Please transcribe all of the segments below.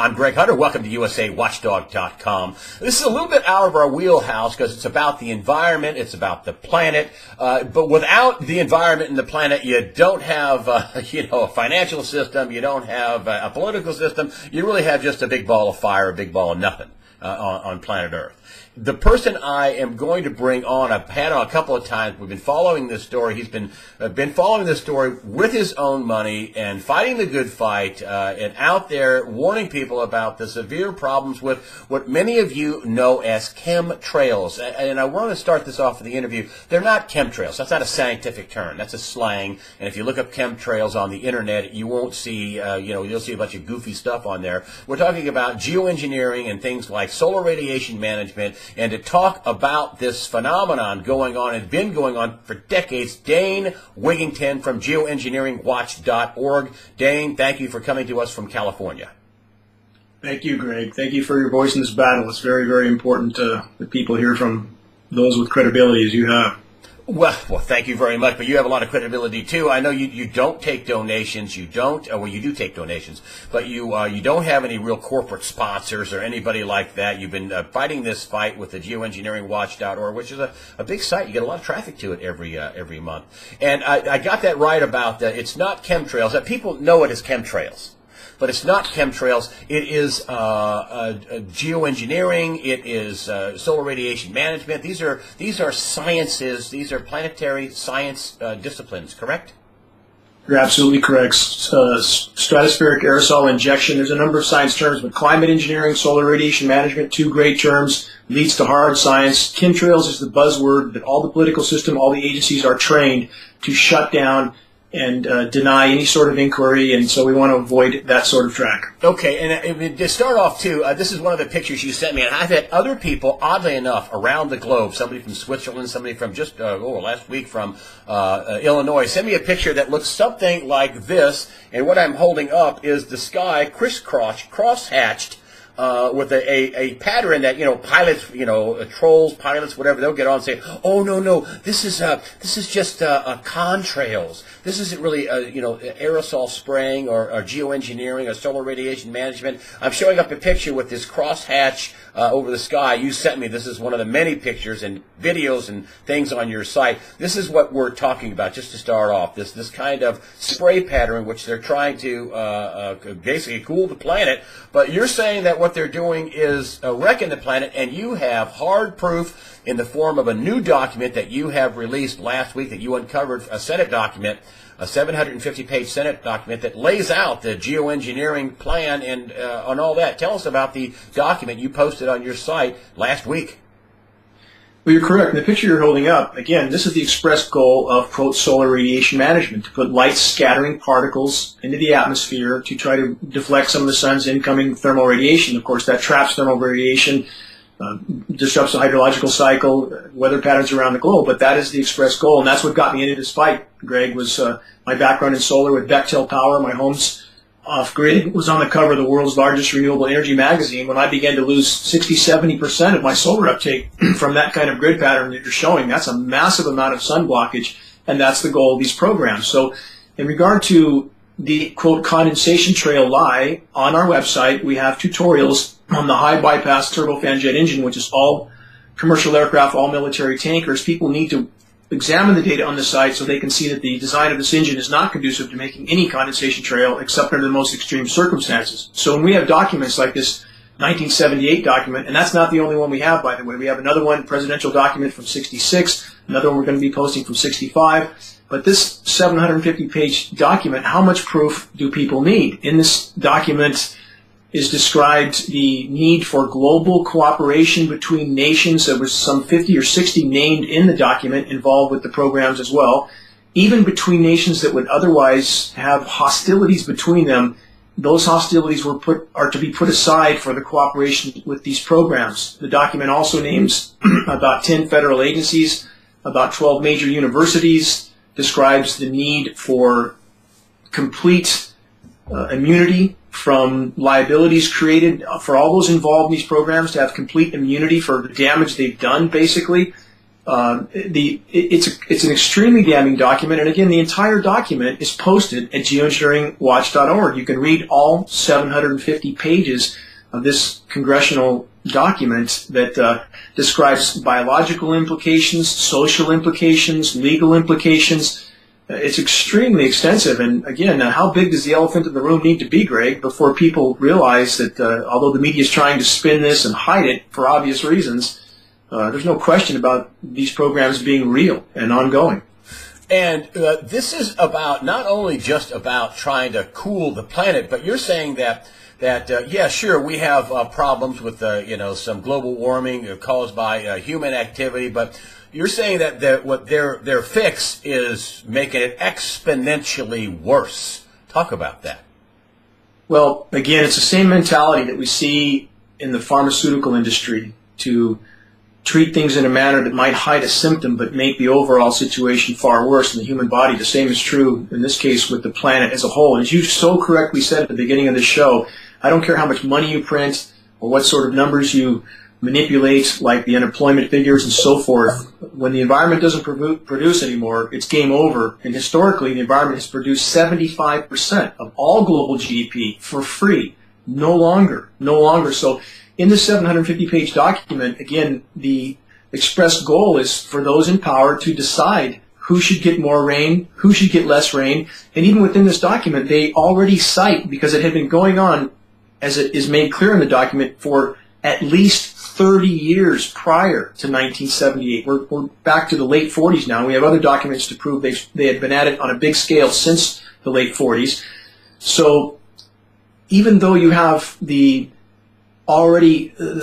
I'm Greg Hunter. Welcome to USAWatchdog.com. This is a little bit out of our wheelhouse because it's about the environment, it's about the planet. But without the environment and the planet, you don't have, a financial system, you don't have a political system. You really have just a big ball of fire, a big ball of nothing on planet Earth. The person I am going to bring on, I've had on a couple of times. We've been following this story. He's been following this story with his own money and fighting the good fight and out there warning people about the severe problems with what many of you know as chemtrails. And I want to start this off with the interview. They're not chemtrails. That's not a scientific term. That's a slang. And if you look up chemtrails on the internet, you won't see, you'll see a bunch of goofy stuff on there. We're talking about geoengineering and things like solar radiation management. And to talk about this phenomenon going on, and been going on for decades, Dane Wigington from geoengineeringwatch.org. Dane, thank you for coming to us from California. Thank you, Greg. Thank you for your voice in this battle. It's very, very important that people hear from those with credibility as you have. Well, thank you very much, but you have a lot of credibility, too. I know you don't take donations. You don't, well, you do take donations, but you don't have any real corporate sponsors or anybody like that. You've been fighting this fight with the geoengineeringwatch.org, which is a big site. You get a lot of traffic to it every month. And I got that right about that. It's not chemtrails. People know it as chemtrails. But it's not chemtrails. It is geoengineering. It is solar radiation management. These are sciences. These are planetary science disciplines. Correct? You're absolutely correct. Stratospheric aerosol injection. There's a number of science terms, but climate engineering, solar radiation management, two great terms, leads to hard science. Chemtrails is the buzzword that all the political system, all the agencies are trained to shut down and deny any sort of inquiry, and so we want to avoid that sort of track. Okay, and to start off, too, this is one of the pictures you sent me, and I've had other people, oddly enough, around the globe, somebody from Switzerland, somebody from just last week from Illinois, send me a picture that looks something like this, and what I'm holding up is the sky cross-hatched, with a pattern that, pilots, trolls, pilots, whatever, they'll get on and say, oh, no, this is just contrails. This isn't really, aerosol spraying or geoengineering or solar radiation management. I'm showing up a picture with this crosshatch over the sky. You sent me. This is one of the many pictures and videos and things on your site. This is what we're talking about, just to start off. This kind of spray pattern, which they're trying to basically cool the planet. But you're saying that what they're doing is wrecking the planet, and you have hard proof in the form of a new document that you have released last week, that you uncovered, a Senate document, a 750-page Senate document that lays out the geoengineering plan and on all that. Tell us about the document you posted on your site last week. Well, you're correct. In the picture you're holding up, again, this is the express goal of, quote, solar radiation management, to put light scattering particles into the atmosphere to try to deflect some of the sun's incoming thermal radiation. Of course, that traps thermal radiation, disrupts the hydrological cycle, weather patterns around the globe, but that is the express goal, and that's what got me into this fight, Greg, was my background in solar with Bechtel Power. My home's off-grid, was on the cover of the world's largest renewable energy magazine when I began to lose 60-70% of my solar uptake from that kind of grid pattern that you're showing. That's a massive amount of sun blockage, and that's the goal of these programs. So in regard to the, quote, condensation trail lie, on our website we have tutorials on the high bypass turbofan jet engine, which is all commercial aircraft, all military tankers. People need to examine the data on the site so they can see that the design of this engine is not conducive to making any condensation trail except under the most extreme circumstances. So when we have documents like this 1978 document, and that's not the only one we have, by the way. We have another one, presidential document from 66, another one we're going to be posting from 65. But this 750-page document, how much proof do people need? In this document is described the need for global cooperation between nations. There was some 50 or 60 named in the document involved with the programs as well. Even between nations that would otherwise have hostilities between them, those hostilities are to be put aside for the cooperation with these programs. The document also names about 10 federal agencies, about 12 major universities, describes the need for complete immunity from liabilities created for all those involved in these programs, to have complete immunity for the damage they've done, basically. It's an extremely damning document, and again, the entire document is posted at geoengineeringwatch.org. You can read all 750 pages of this congressional document that describes biological implications, social implications, legal implications. It's extremely extensive, and again, how big does the elephant in the room need to be, Greg, before people realize that although the media is trying to spin this and hide it for obvious reasons, there's no question about these programs being real and ongoing. And this is about not only just about trying to cool the planet, but you're saying that yeah, sure, we have problems with some global warming caused by human activity, but you're saying that what their fix is making it exponentially worse. Talk about that. Well, again, it's the same mentality that we see in the pharmaceutical industry to treat things in a manner that might hide a symptom but make the overall situation far worse in the human body. The same is true in this case with the planet as a whole. And as you so correctly said at the beginning of the show, I don't care how much money you print or what sort of numbers you manipulate, like the unemployment figures and so forth. When the environment doesn't produce anymore, it's game over. And historically, the environment has produced 75% of all global GDP for free. No longer. So in this 750-page document, again, the expressed goal is for those in power to decide who should get more rain, who should get less rain. And even within this document, they already cite, because it had been going on, as it is made clear in the document, for at least 30 years prior to 1978. We're back to the late 40s now. We have other documents to prove they had been at it on a big scale since the late 40s. So even though you have the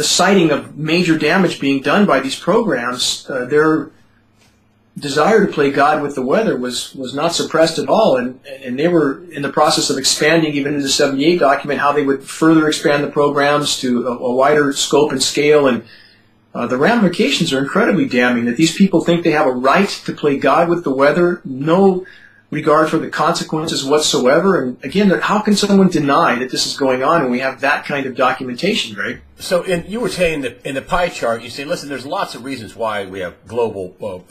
citing of major damage being done by these programs, their desire to play God with the weather was not suppressed at all, and they were in the process of expanding, even in the 78 document, how they would further expand the programs to a wider scope and scale, and the ramifications are incredibly damning, that these people think they have a right to play God with the weather, no regard for the consequences whatsoever. And again, how can someone deny that this is going on when we have that kind of documentation, Greg? So you were saying that in the pie chart, you say, listen, there's lots of reasons why we have global,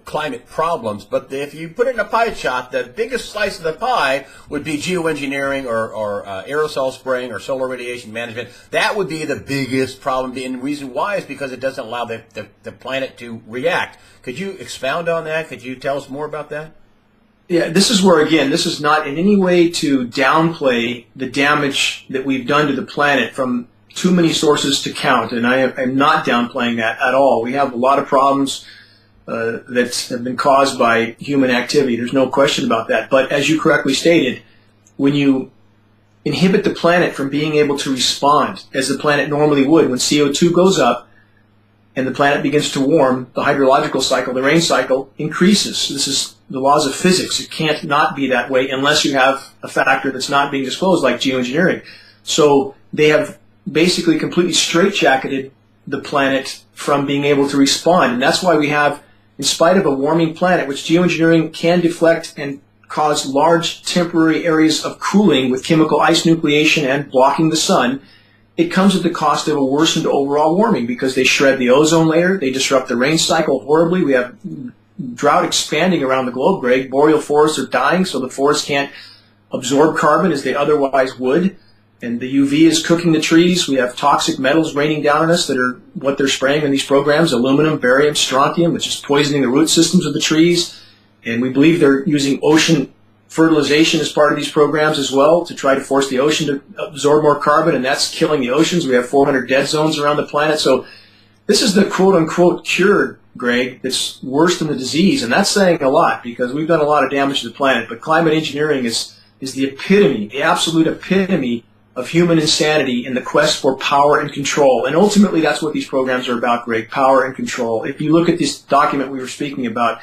climate problems, but if you put it in a pie chart, the biggest slice of the pie would be geoengineering or aerosol spraying or solar radiation management. That would be the biggest problem, and the reason why is because it doesn't allow the planet to react. Could you expound on that? Could you tell us more about that? Yeah, this is where, again, this is not in any way to downplay the damage that we've done to the planet from too many sources to count, and I am not downplaying that at all. We have a lot of problems that have been caused by human activity. There's no question about that. But as you correctly stated, when you inhibit the planet from being able to respond as the planet normally would, when CO2 goes up and the planet begins to warm, the hydrological cycle, the rain cycle, increases. This is the laws of physics. It can't not be that way unless you have a factor that's not being disclosed, like geoengineering. So they have basically completely straitjacketed the planet from being able to respond. And that's why we have, in spite of a warming planet, which geoengineering can deflect and cause large temporary areas of cooling with chemical ice nucleation and blocking the sun, it comes at the cost of a worsened overall warming, because they shred the ozone layer, they disrupt the rain cycle horribly. We have drought expanding around the globe, Greg. Boreal forests are dying, so the forests can't absorb carbon as they otherwise would. And the UV is cooking the trees. We have toxic metals raining down on us that are what they're spraying in these programs, aluminum, barium, strontium, which is poisoning the root systems of the trees. And we believe they're using ocean fertilization as part of these programs as well to try to force the ocean to absorb more carbon, and that's killing the oceans. We have 400 dead zones around the planet. So this is the quote-unquote cure, Greg, that's worse than the disease, and that's saying a lot, because we've done a lot of damage to the planet. But climate engineering is the epitome, the absolute epitome of human insanity in the quest for power and control. And ultimately, that's what these programs are about, Greg, power and control. If you look at this document we were speaking about,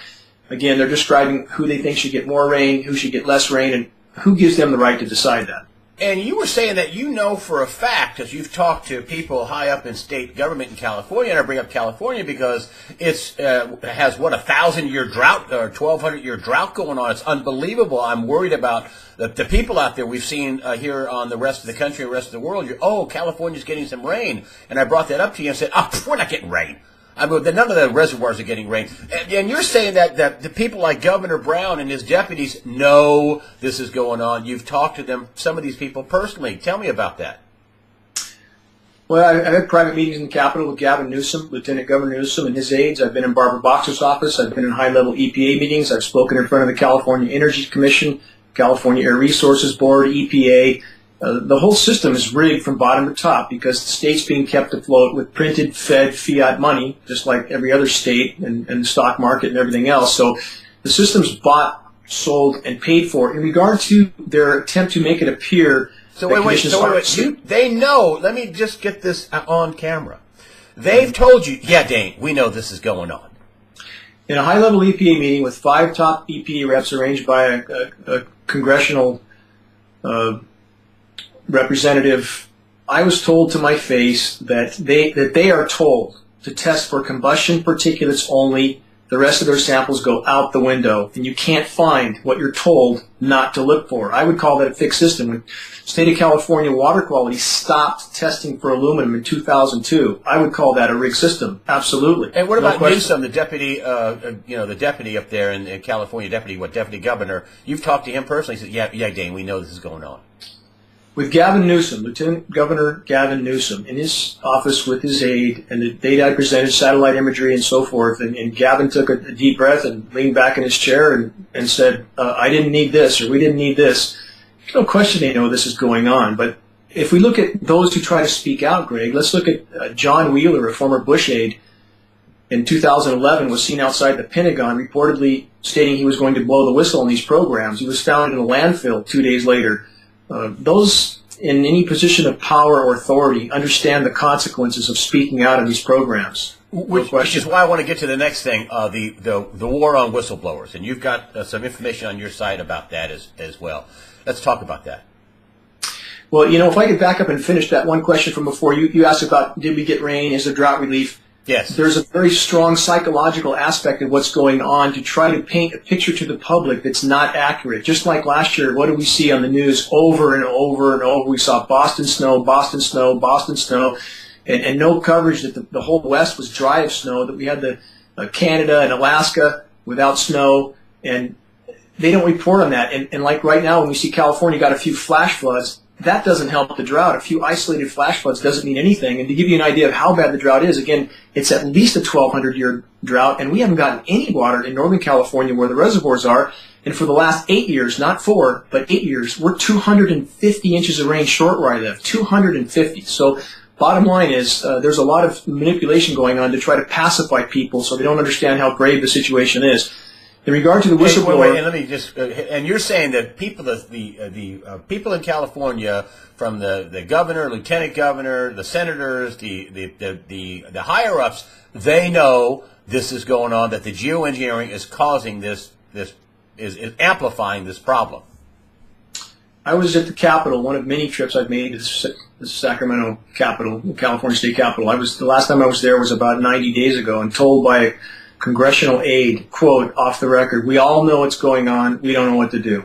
again, they're describing who they think should get more rain, who should get less rain, and who gives them the right to decide that. And you were saying that you know for a fact, as you've talked to people high up in state government in California, and I bring up California because it has, 1,000-year drought or 1,200-year drought going on. It's unbelievable. I'm worried about the people out there. We've seen here on the rest of the country, the rest of the world, California's getting some rain. And I brought that up to you and said, we're not getting rain. I mean, none of the reservoirs are getting rain. And you're saying that the people like Governor Brown and his deputies know this is going on. You've talked to them, some of these people personally. Tell me about that. Well, I've had private meetings in the Capitol with Gavin Newsom, Lieutenant Governor Newsom, and his aides. I've been in Barbara Boxer's office. I've been in high-level EPA meetings. I've spoken in front of the California Energy Commission, California Air Resources Board, EPA. The whole system is rigged from bottom to top because the state's being kept afloat with printed, fed, fiat money, just like every other state and the stock market and everything else. So the system's bought, sold, and paid for. In regard to their attempt to make it appear So wait. They know. Let me just get this on camera. They've told you, yeah, Dane, we know this is going on. In a high-level EPA meeting with 5 top EPA reps arranged by a congressional representative, I was told to my face that they are told to test for combustion particulates only. The rest of their samples go out the window, and you can't find what you're told not to look for. I would call that a fixed system. When State of California Water Quality stopped testing for aluminum in 2002, I would call that a rigged system. Absolutely. And what about Newsom, the deputy, the deputy up there in California, deputy governor? You've talked to him personally. He said, yeah, Dane, we know this is going on. With Gavin Newsom, Lieutenant Governor Gavin Newsom, in his office with his aide, and the data I presented, satellite imagery and so forth, and Gavin took a deep breath and leaned back in his chair and said, I didn't need this, or we didn't need this. There's no question they know this is going on, but if we look at those who try to speak out, Greg, let's look at John Wheeler, a former Bush aide, in 2011 was seen outside the Pentagon reportedly stating he was going to blow the whistle on these programs. He was found in a landfill 2 days later. Those in any position of power or authority understand the consequences of speaking out on these programs. Which is why I want to get to the next thing, the war on whistleblowers. And you've got some information on your site about that as well. Let's talk about that. Well, if I could back up and finish that one question from before, you asked about did we get rain, is there drought relief? Yes. There's a very strong psychological aspect of what's going on to try to paint a picture to the public that's not accurate. Just like last year, what do we see on the news over and over and over? We saw Boston snow, Boston snow, Boston snow, and no coverage that the whole West was dry of snow, that we had the Canada and Alaska without snow, and they don't report on that. And like right now, when we see California got a few flash floods, that doesn't help the drought. A few isolated flash floods doesn't mean anything. And to give you an idea of how bad the drought is, again, it's at least a 1,200-year drought, and we haven't gotten any water in Northern California where the reservoirs are. And for the last 8 years, not 4, but 8 years, we're 250 inches of rain short where I live, 250. So bottom line is there's a lot of manipulation going on to try to pacify people so they don't understand how grave the situation is. In regard to the whistleblower, and let me just. And you're saying that people, the people in California, from the governor, lieutenant governor, the senators, the higher ups, they know this is going on. That the geoengineering is causing this is amplifying this problem. I was at the Capitol, one of many trips I've made to the Sacramento Capitol, California State Capitol. The last time I was there was about 90 days ago, and told by congressional aide, quote, off the record, we all know what's going on, we don't know what to do.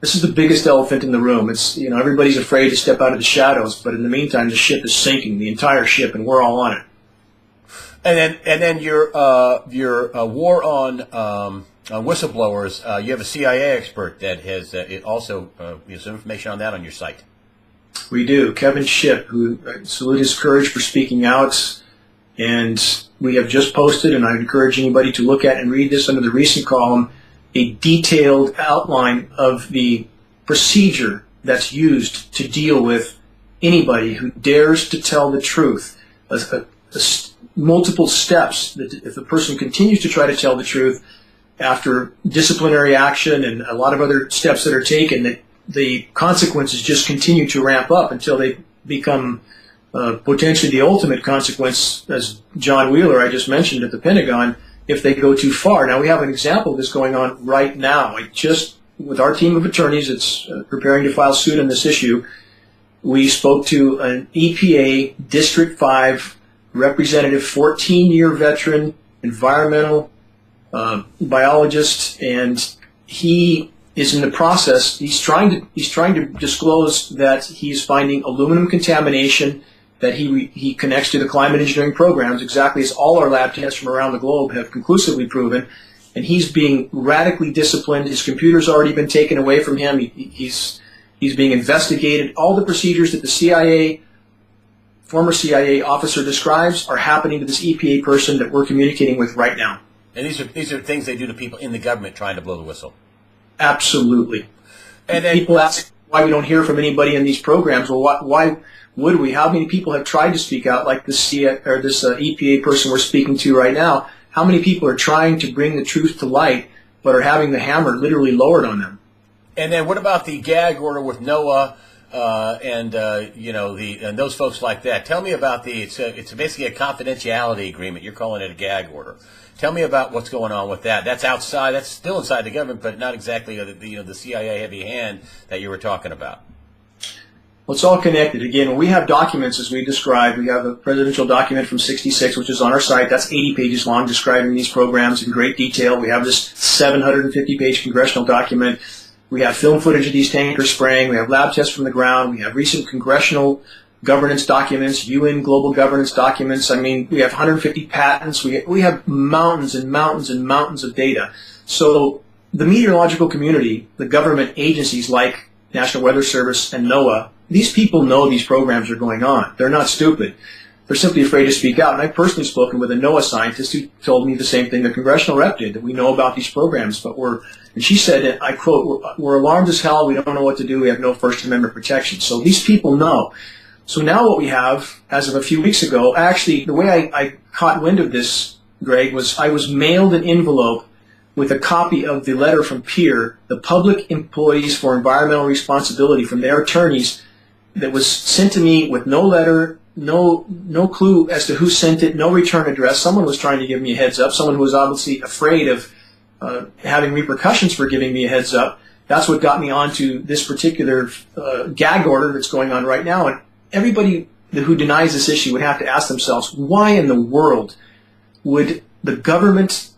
This is the biggest elephant in the room. It's, everybody's afraid to step out of the shadows, but in the meantime, the ship is sinking, the entire ship, and we're all on it. And then your war on whistleblowers, you have a CIA expert that has also some information on that on your site. We do. Kevin Shipp, who I salute his courage for speaking out, and we have just posted, and I encourage anybody to look at and read this under the recent column, a detailed outline of the procedure that's used to deal with anybody who dares to tell the truth. Multiple steps that if the person continues to try to tell the truth after disciplinary action and a lot of other steps that are taken, that the consequences just continue to ramp up until they become potentially the ultimate consequence, as John Wheeler I just mentioned at the Pentagon, if they go too far. Now, we have an example of this going on right now. With our team of attorneys that's preparing to file suit on this issue, we spoke to an EPA District 5 representative, 14-year veteran, environmental biologist, and he is in the process. He's trying to disclose that he's finding aluminum contamination that he connects to the climate engineering programs, exactly as all our lab tests from around the globe have conclusively proven. And he's being radically disciplined. His computer's already been taken away from him. He's being investigated. All the procedures that the CIA, former CIA officer describes are happening to this EPA person that we're communicating with right now. And these are things they do to people in the government trying to blow the whistle. Absolutely. And then, people ask why we don't hear from anybody in these programs. Well, why would we? How many people have tried to speak out, like this EPA person we're speaking to right now? How many people are trying to bring the truth to light, but are having the hammer literally lowered on them? And then, what about the gag order with NOAA and those folks like that? Tell me about it's basically a confidentiality agreement. You're calling it a gag order. Tell me about what's going on with that. That's outside. That's still inside the government, but not exactly the CIA heavy hand that you were talking about. Well, it's all connected. Again, when we have documents, as we described, we have a presidential document from '66, which is on our site. That's 80 pages long, describing these programs in great detail. We have this 750-page congressional document. We have film footage of these tankers spraying. We have lab tests from the ground. We have recent congressional governance documents, UN global governance documents. I mean, we have 150 patents. We have mountains and mountains and mountains of data. So the meteorological community, the government agencies like National Weather Service and NOAA, these people know these programs are going on. They're not stupid. They're simply afraid to speak out. And I've personally spoken with a NOAA scientist who told me the same thing the congressional rep did, that we know about these programs, but and she said, I quote, we're alarmed as hell. We don't know what to do. We have no First Amendment protection. So these people know. So now what we have, as of a few weeks ago, actually, the way I caught wind of this, Greg, was I was mailed an envelope with a copy of the letter from PEER, the Public Employees for Environmental Responsibility, from their attorneys, that was sent to me with no letter, no clue as to who sent it, no return address. Someone was trying to give me a heads up, someone who was obviously afraid of having repercussions for giving me a heads up. That's what got me onto this particular gag order that's going on right now. And everybody who denies this issue would have to ask themselves, why in the world would the government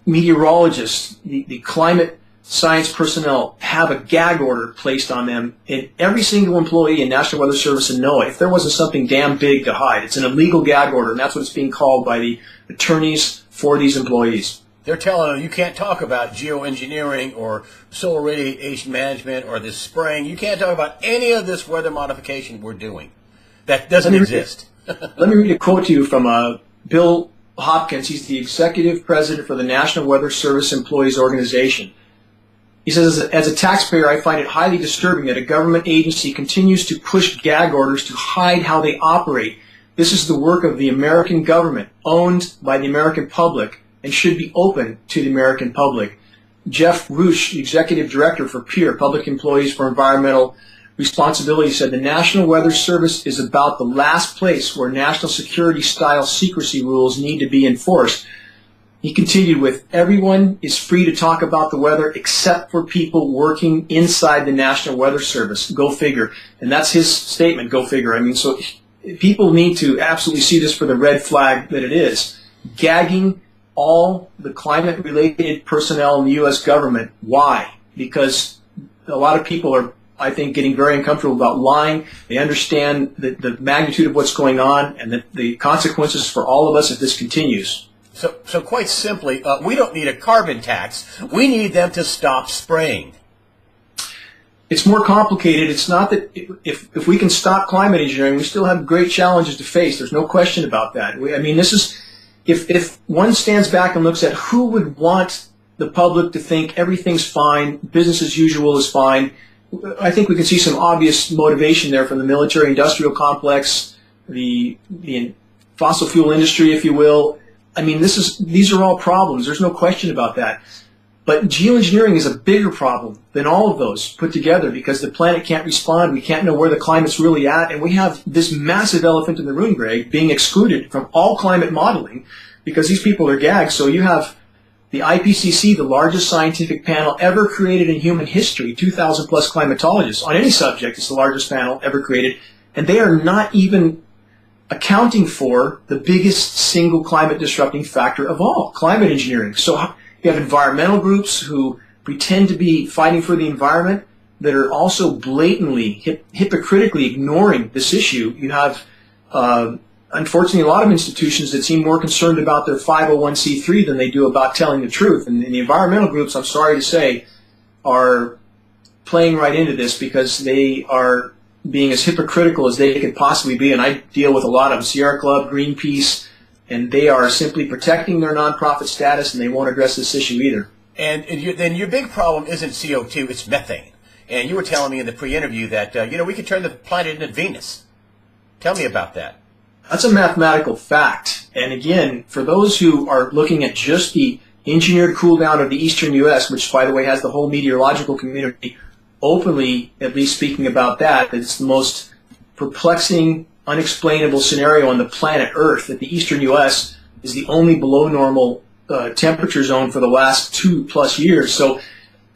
meteorologists, the climate science personnel, have a gag order placed on them in every single employee in National Weather Service and NOAA if there wasn't something damn big to hide? It's an illegal gag order, and that's what it's being called by the attorneys for these employees. They're telling them you can't talk about geoengineering or solar radiation management or this spraying. You can't talk about any of this weather modification we're doing. That doesn't exist. Let me read a quote to you from Bill Hopkins. He's the executive president for the National Weather Service Employees Organization. He says, as a taxpayer, I find it highly disturbing that a government agency continues to push gag orders to hide how they operate. This is the work of the American government, owned by the American public, and should be open to the American public. Jeff Roosh, the executive director for PEER, Public Employees for Environmental Responsibility, said the National Weather Service is about the last place where national security-style secrecy rules need to be enforced. He continued with, everyone is free to talk about the weather except for people working inside the National Weather Service. Go figure. And that's his statement, go figure. I mean, so people need to absolutely see this for the red flag that it is. Gagging all the climate-related personnel in the U.S. government. Why? Because a lot of people are, I think, getting very uncomfortable about lying. They understand the magnitude of what's going on and the consequences for all of us if this continues. So quite simply, we don't need a carbon tax. We need them to stop spraying. It's more complicated. It's not that if we can stop climate engineering, we still have great challenges to face. There's no question about that. I mean, this is, if one stands back and looks at who would want the public to think everything's fine, business as usual is fine, I think we can see some obvious motivation there from the military-industrial complex, the fossil fuel industry, if you will. I mean, these are all problems. There's no question about that. But geoengineering is a bigger problem than all of those put together because the planet can't respond. We can't know where the climate's really at. And we have this massive elephant in the room, Greg, being excluded from all climate modeling because these people are gagged. So you have the IPCC, the largest scientific panel ever created in human history, 2,000 plus climatologists on any subject. It's the largest panel ever created. And they are not even accounting for the biggest single climate disrupting factor of all, climate engineering. So you have environmental groups who pretend to be fighting for the environment, that are also blatantly, hypocritically ignoring this issue. You have, unfortunately, a lot of institutions that seem more concerned about their 501c3 than they do about telling the truth. And the environmental groups, I'm sorry to say, are playing right into this because they are being as hypocritical as they could possibly be. And I deal with a lot of them, Sierra Club, Greenpeace, and they are simply protecting their nonprofit status, and they won't address this issue either. And then your big problem isn't CO2, it's methane. And you were telling me in the pre-interview that, we could turn the planet into Venus. Tell me about that. That's a mathematical fact. And again, for those who are looking at just the engineered cool down of the eastern U.S., which, by the way, has the whole meteorological community openly at least speaking about that, it's the most perplexing, unexplainable scenario on the planet Earth, that the eastern U.S. is the only below normal temperature zone for the last 2+ years. So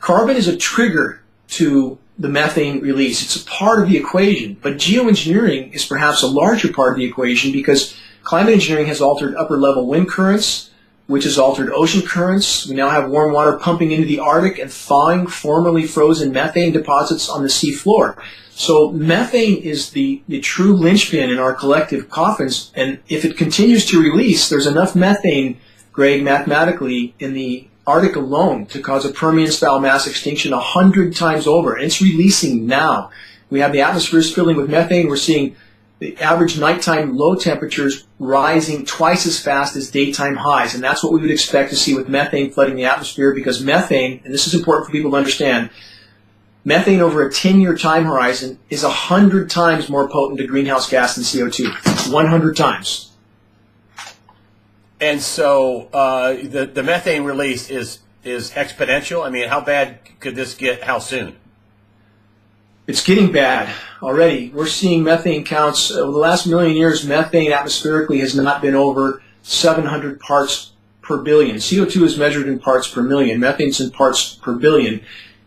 carbon is a trigger to the methane release. It's a part of the equation. But geoengineering is perhaps a larger part of the equation because climate engineering has altered upper level wind currents, which has altered ocean currents. We now have warm water pumping into the Arctic and thawing formerly frozen methane deposits on the sea floor. So methane is the true linchpin in our collective coffins, and if it continues to release, there's enough methane, Greg, mathematically, in the Arctic alone to cause a Permian-style mass extinction 100 times over, and it's releasing now. We have the atmospheres filling with methane. We're seeing the average nighttime low temperatures rising twice as fast as daytime highs, and that's what we would expect to see with methane flooding the atmosphere, because methane, and this is important for people to understand, methane over a 10-year time horizon is 100 times more potent a greenhouse gas than CO2. 100 times. And so the methane release is exponential. I mean, how bad could this get? How soon? It's getting bad already. We're seeing methane counts. Over the last million years, methane atmospherically has not been over 700 parts per billion. CO2 is measured in parts per million. Methane's in parts per billion.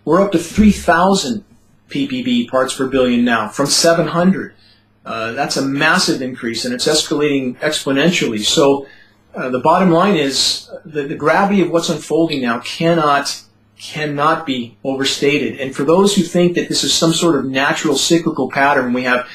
We're up to 3,000 ppb, parts per billion now, from 700. That's a massive increase, and it's escalating exponentially. So the bottom line is the gravity of what's unfolding now cannot be overstated. And for those who think that this is some sort of natural cyclical pattern, we have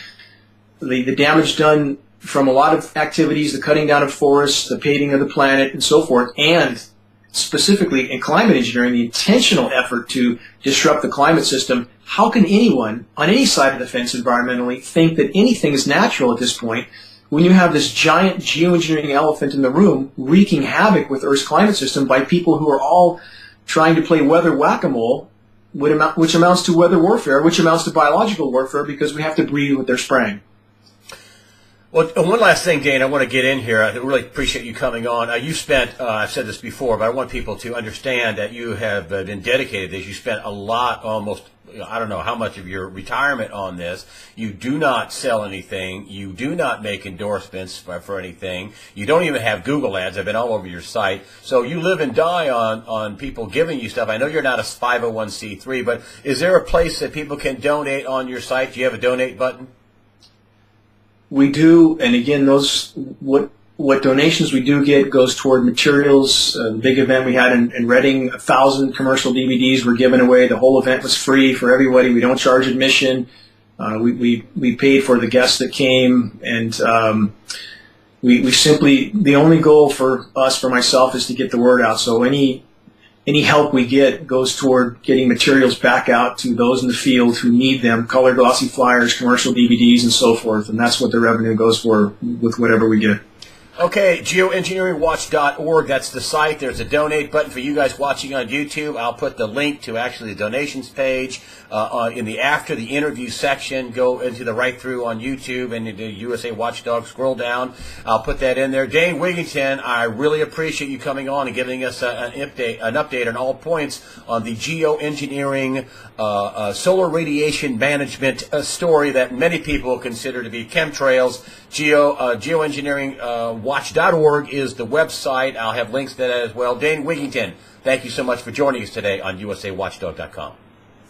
the damage done from a lot of activities, the cutting down of forests, the paving of the planet, and so forth, and specifically in climate engineering, the intentional effort to disrupt the climate system. How can anyone on any side of the fence environmentally think that anything is natural at this point when you have this giant geoengineering elephant in the room wreaking havoc with Earth's climate system by people who are all trying to play weather whack-a-mole, which amounts to weather warfare, which amounts to biological warfare, because we have to breathe what they're spraying. Well, one last thing, Dane, I want to get in here. I really appreciate you coming on. You spent, I've said this before, but I want people to understand that you have been dedicated to this. You spent a lot, almost, I don't know how much of your retirement on this. You do not sell anything. You do not make endorsements for anything. You don't even have Google ads. I've been all over your site. So you live and die on people giving you stuff. I know you're not a 501c3, but is there a place that people can donate on your site? Do you have a donate button? We do, and again, what donations we do get goes toward materials. The big event we had in Reading, 1,000 commercial DVDs were given away. The whole event was free for everybody. We don't charge admission. We paid for the guests that came, and we simply, the only goal for us, for myself, is to get the word out. So any help we get goes toward getting materials back out to those in the field who need them, color glossy flyers, commercial DVDs, and so forth, and that's what the revenue goes for with whatever we get. Okay, geoengineeringwatch.org, that's the site. There's a donate button for you guys watching on YouTube. I'll put the link to actually the donations page in the after the interview section. Go into the right through on YouTube and into USA Watchdog. Scroll down. I'll put that in there. Dane Wigington, I really appreciate you coming on and giving us an update on all points on the geoengineering solar radiation management story that many people consider to be chemtrails. Geoengineeringwatch.org is the website. I'll have links to that as well. Dane Wigington, thank you so much for joining us today on USAWatchdog.com.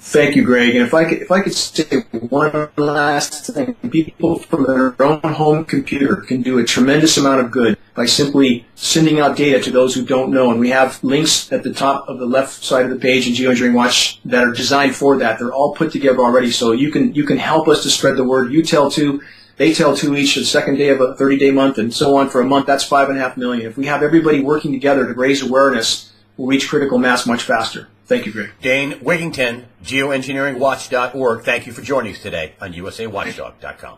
Thank you, Greg. And if I could say one last thing, people from their own home computer can do a tremendous amount of good by simply sending out data to those who don't know. And we have links at the top of the left side of the page in Geoengineering Watch that are designed for that. They're all put together already, so you can help us to spread the word. You tell two, they tell two each, the second day of a 30-day month, and so on for a month. That's 5.5 million. If we have everybody working together to raise awareness, we'll reach critical mass much faster. Thank you, Greg. Dane Wigington, geoengineeringwatch.org. Thank you for joining us today on USAWatchdog.com.